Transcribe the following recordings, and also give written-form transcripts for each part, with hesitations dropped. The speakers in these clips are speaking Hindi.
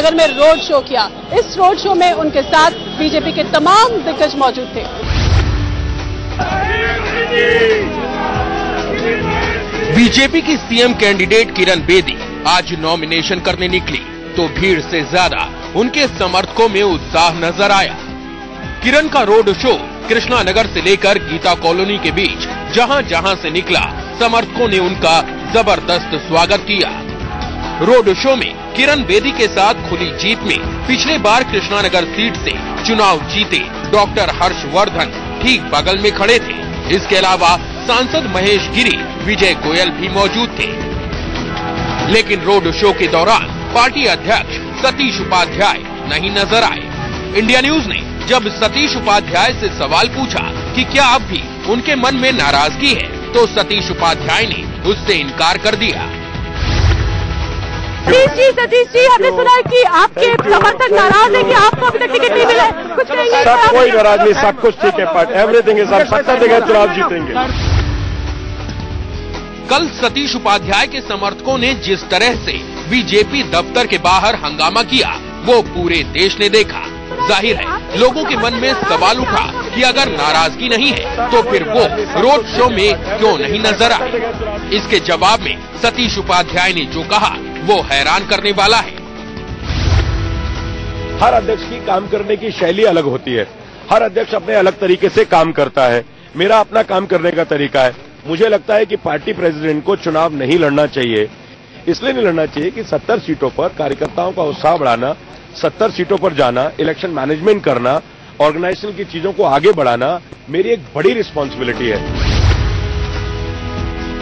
नगर में रोड शो किया। इस रोड शो में उनके साथ बीजेपी के तमाम दिग्गज मौजूद थे। बीजेपी की सीएम कैंडिडेट किरण बेदी आज नॉमिनेशन करने निकली तो भीड़ से ज्यादा उनके समर्थकों में उत्साह नजर आया। किरण का रोड शो कृष्णा नगर से लेकर गीता कॉलोनी के बीच जहां जहां से निकला, समर्थकों ने उनका जबरदस्त स्वागत किया। रोड शो में किरण बेदी के साथ खुली जीप में पिछले बार कृष्णा नगर सीट से चुनाव जीते डॉक्टर हर्षवर्धन ठीक बगल में खड़े थे। इसके अलावा सांसद महेश गिरी, विजय गोयल भी मौजूद थे। लेकिन रोड शो के दौरान पार्टी अध्यक्ष सतीश उपाध्याय नहीं नजर आए। इंडिया न्यूज ने जब सतीश उपाध्याय से सवाल पूछा कि क्या अब भी उनके मन में नाराजगी है, तो सतीश उपाध्याय ने उससे इनकार कर दिया। सतीश जी, हमने सुना है कि आपके समर्थक नाराज है कि आपको अभी तक टिकट नहीं मिला है। कुछ कहेंगे? सब कोई नाराज नहीं, सब कुछ ठीक है, बट एवरीथिंग इज ऑन। 70 जगह चुनाव जीतेंगे। कल सतीश उपाध्याय के समर्थकों ने जिस तरह से बीजेपी दफ्तर के बाहर हंगामा किया, वो पूरे देश ने देखा। जाहिर है लोगों के मन में सवाल उठा कि अगर नाराजगी नहीं है तो फिर वो रोड शो में क्यों नहीं नजर आए। इसके जवाब में सतीश उपाध्याय ने जो कहा वो हैरान करने वाला है। हर अध्यक्ष की काम करने की शैली अलग होती है। हर अध्यक्ष अपने अलग तरीके से काम करता है। मेरा अपना काम करने का तरीका है। मुझे लगता है कि पार्टी प्रेसिडेंट को चुनाव नहीं लड़ना चाहिए। इसलिए नहीं लड़ना चाहिए कि 70 सीटों पर कार्यकर्ताओं का उत्साह बढ़ाना, 70 सीटों पर जाना, इलेक्शन मैनेजमेंट करना, ऑर्गेनाइजेशन की चीजों को आगे बढ़ाना मेरी एक बड़ी रिस्पॉन्सिबिलिटी है।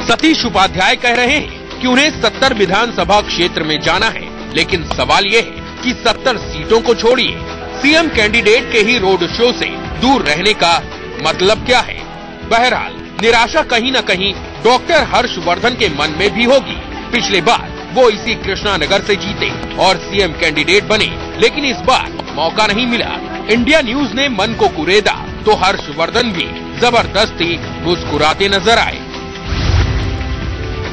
सतीश उपाध्याय कह रहे हैं कि उन्हें 70 विधानसभा क्षेत्र में जाना है, लेकिन सवाल ये है कि 70 सीटों को छोड़िए, सीएम कैंडिडेट के ही रोड शो से दूर रहने का मतलब क्या है। बहरहाल निराशा कहीं न कहीं डॉक्टर हर्षवर्धन के मन में भी होगी। पिछले बार वो इसी कृष्णा नगर से जीते और सीएम कैंडिडेट बने, लेकिन इस बार मौका नहीं मिला। इंडिया न्यूज ने मन को कुरेदा तो हर्षवर्धन भी जबरदस्ती मुस्कुराते नजर आए।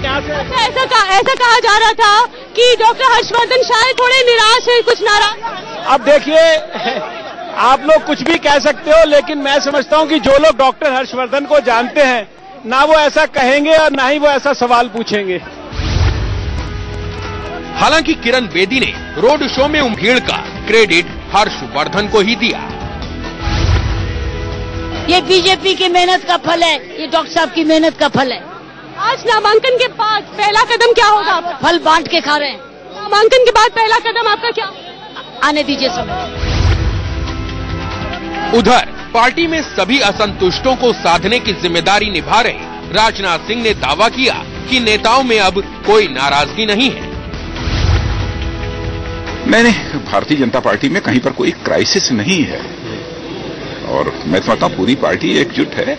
ऐसा कहा जा रहा था कि डॉक्टर हर्षवर्धन शायद थोड़े निराश है, कुछ नाराज। अब देखिए, आप लोग कुछ भी कह सकते हो, लेकिन मैं समझता हूं कि जो लोग डॉक्टर हर्षवर्धन को जानते हैं, ना वो ऐसा कहेंगे और ना ही वो ऐसा सवाल पूछेंगे। हालांकि किरण बेदी ने रोड शो में भीड़ का क्रेडिट हर्षवर्धन को ही दिया। ये बीजेपी की मेहनत का फल है, ये डॉक्टर साहब की मेहनत का फल है। आज नामांकन के बाद पहला कदम क्या होगा? फल बांट के खा रहे हैं। नामांकन के बाद पहला कदम आपका क्या? आने दीजिए समय। उधर पार्टी में सभी असंतुष्टों को साधने की जिम्मेदारी निभा रहे राजनाथ सिंह ने दावा किया कि नेताओं में अब कोई नाराजगी नहीं है। नहीं, भारतीय जनता पार्टी में कहीं पर कोई क्राइसिस नहीं है और मैं समझता हूँ पूरी पार्टी एकजुट है।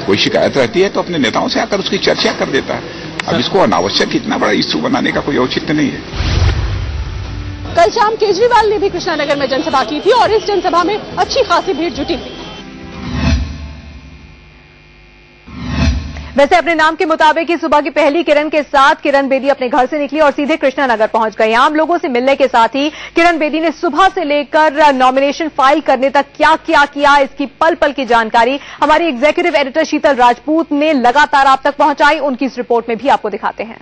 कोई शिकायत रहती है तो अपने नेताओं से आकर उसकी चर्चा कर देता है। अब इसको अनावश्यक इतना बड़ा इश्यू बनाने का कोई औचित्य नहीं है। कल शाम केजरीवाल ने भी कृष्णा नगर में जनसभा की थी और इस जनसभा में अच्छी खासी भीड़ जुटी थी। वैसे अपने नाम के मुताबिक ही सुबह की पहली किरण के साथ किरण बेदी अपने घर से निकली और सीधे कृष्णा नगर पहुंच गई। आम लोगों से मिलने के साथ ही किरण बेदी ने सुबह से लेकर नॉमिनेशन फाइल करने तक क्या क्या किया, इसकी पल पल की जानकारी हमारी एग्जीक्यूटिव एडिटर शीतल राजपूत ने लगातार आप तक पहुंचाई। उनकी इस रिपोर्ट में भी आपको दिखाते हैं।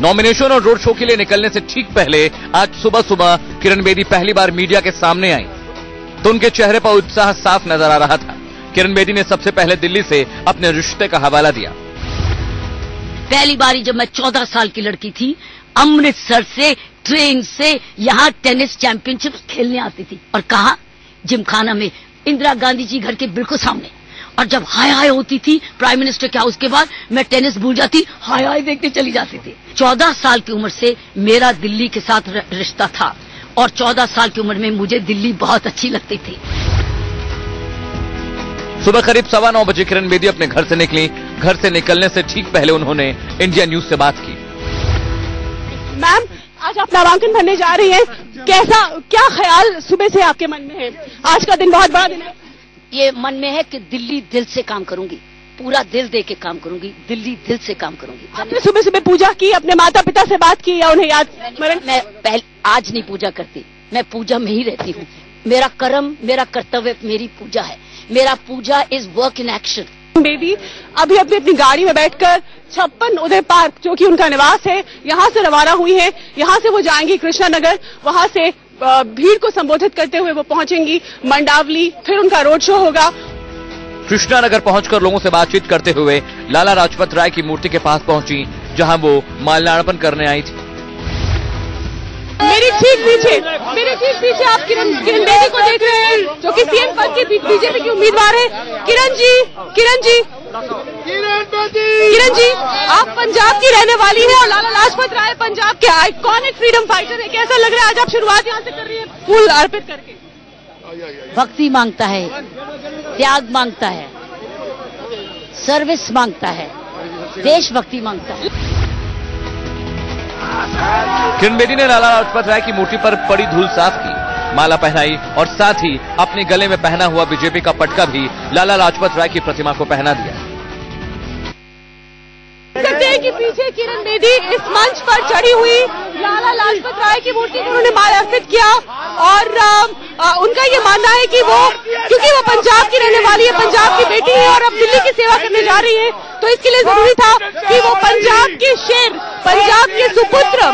नॉमिनेशन और रोड शो के लिए निकलने से ठीक पहले आज सुबह सुबह किरण बेदी पहली बार मीडिया के सामने आई तो उनके चेहरे पर उत्साह साफ नजर आ रहा था। किरण बेदी ने सबसे पहले दिल्ली से अपने रिश्ते का हवाला दिया। पहली बारी जब मैं 14 साल की लड़की थी, अमृतसर से ट्रेन से यहाँ टेनिस चैंपियनशिप खेलने आती थी और कहा जिमखाना में इंदिरा गांधी जी घर के बिल्कुल सामने। और जब हाय हाय होती थी प्राइम मिनिस्टर के हाउस के बाद, मैं टेनिस भूल जाती, हाय हाय देखते चली जाती थी। 14 साल की उम्र से मेरा दिल्ली के साथ रिश्ता था और 14 साल की उम्र में मुझे दिल्ली बहुत अच्छी लगती थी। सुबह करीब 9:15 बजे किरण बेदी अपने घर से निकली। घर से निकलने से ठीक पहले उन्होंने इंडिया न्यूज से बात की। मैम, आज आप नामांकन भरने जा रही हैं, क्या ख्याल सुबह से आपके मन में है? आज का दिन बहुत बड़ा दिन है। ये मन में है कि दिल्ली दिल से काम करूंगी, पूरा दिल दे के काम करूंगी, दिल्ली दिल से काम करूंगी। आपने सुबह सुबह पूजा की, अपने माता पिता से बात की या उन्हें याद? मैं पहले आज नहीं पूजा करती, मैं पूजा में ही रहती हूँ। मेरा कर्म, मेरा कर्तव्य मेरी पूजा है। मेरा puja is work in action. Bedi अभी अपनी गाड़ी में बैठकर 56 उदय पार्क, जो कि उनका निवास है, यहाँ से रवाना हुई है। यहाँ से वो जाएंगी कृष्णा नगर, वहाँ से भीड़ को संबोधित करते हुए वो पहुंचेंगी मंडावली, फिर उनका रोड शो होगा। कृष्णा नगर पहुंचकर लोगों से बातचीत करते हुए लाला लाजपत राय की मूर्ति के पास पहुंची, जहां वो माल्यार्पण करने आई थी। मेरे ठीक पीछे आप किरण बेदी को देख रहे हैं, जो कि सीएम पद की बीजेपी की उम्मीदवार है। किरण जी, आप पंजाब की रहने वाली हैं और लाला लाजपत राय पंजाब के आइकॉनिक फ्रीडम फाइटर है। कैसा लग रहा है आज आप शुरुआत यहाँ से कर रही है फूल अर्पित करके? भक्ति मांगता है, त्याग मांगता है, सर्विस मांगता है, देशभक्ति मांगता है। किरण बेदी ने लाला लाजपत राय की मूर्ति पर पड़ी धूल साफ की, माला पहनाई और साथ ही अपने गले में पहना हुआ बीजेपी का पटका भी लाला लाजपत राय की प्रतिमा को पहना दिया। सकते हैं कि पीछे किरण बेदी इस मंच पर चढ़ी हुई लाला लाजपत राय की मूर्ति को उन्होंने माला अर्पित किया और उनका ये मानना है कि वो, क्योंकि वो पंजाब की रहने वाली है, पंजाब की बेटी है और अब दिल्ली की सेवा करने जा रही है, तो इसके लिए जरूरी था कि वो पंजाब के शेर, पंजाब के सुपुत्र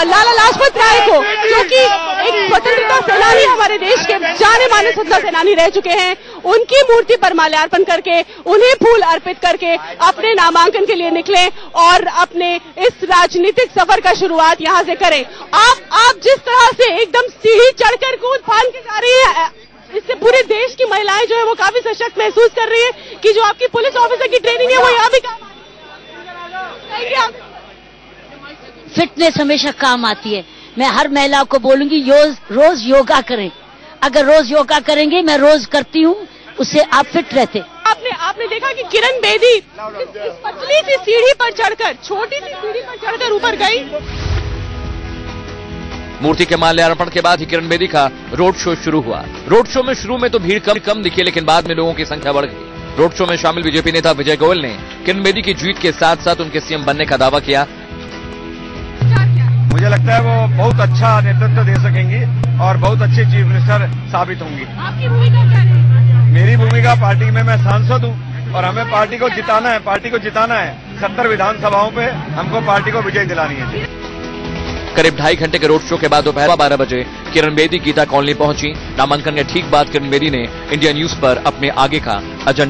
लाला लाजपत राय को, जो कि एक स्वतंत्रता सेनानी हमारे देश के जाने माने स्वतंत्रता सेनानी रह चुके हैं, उनकी मूर्ति पर माल्यार्पण करके, उन्हें फूल अर्पित करके अपने नामांकन के लिए निकले और अपने इस राजनीतिक सफर का शुरुआत यहाँ से करें। आप जिस तरह से एकदम सीढ़ी चढ़कर कूद फान के जा रही है, इससे पूरे देश की महिलाएं जो है वो काफी सशक्त महसूस कर रही है कि जो आपकी पुलिस ऑफिसर की ट्रेनिंग है वो यहाँ भी काम आती है। फिटनेस हमेशा काम आती है। मैं हर महिला को बोलूंगी रोज योगा करें। अगर रोज योगा करेंगे, मैं रोज करती हूँ, उससे आप फिट रहते। आपने देखा कि किरण बेदी इस पतली सी सीढ़ी पर चढ़कर, छोटी सी सीढ़ी पर चढ़कर ऊपर गई। मूर्ति के माल्यार्पण के बाद ही किरण बेदी का रोड शो शुरू हुआ। रोड शो में शुरू में तो भीड़ कम दिखी, लेकिन बाद में लोगों की संख्या बढ़ गई। रोड शो में शामिल बीजेपी नेता विजय गोयल ने किरण बेदी की जीत के साथ साथ उनके सीएम बनने का दावा किया। मुझे लगता है वो बहुत अच्छा नेतृत्व दे सकेंगी और बहुत अच्छे चीफ मिनिस्टर साबित होंगी। आपकी भूमिका क्या है? मेरी भूमिका पार्टी में मैं सांसद हूँ और हमें पार्टी को जिताना है। 70 विधानसभाओं पे हमको पार्टी को विजय दिलानी है। करीब 2.5 घंटे के रोड शो के बाद दोपहर 12 बजे किरण बेदी गीता कॉलोनी पहुंची। नामांकन के ठीक बाद किरण बेदी ने इंडिया न्यूज पर अपने आगे का एजेंडा